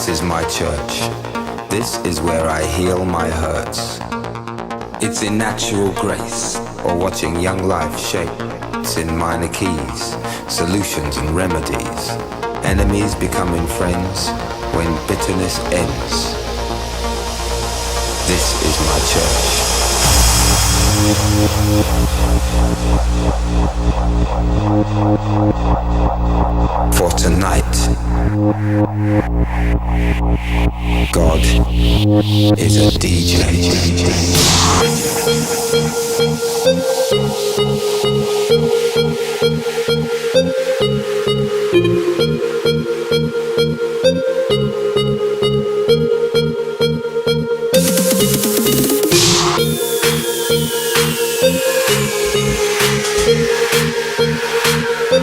This is my church. This is where I heal my hurts. It's in natural grace, or watching young life shape. It's in minor keys, solutions and remedies. Enemies becoming friends when bitterness ends. This is my church. For tonight, God is a DJ.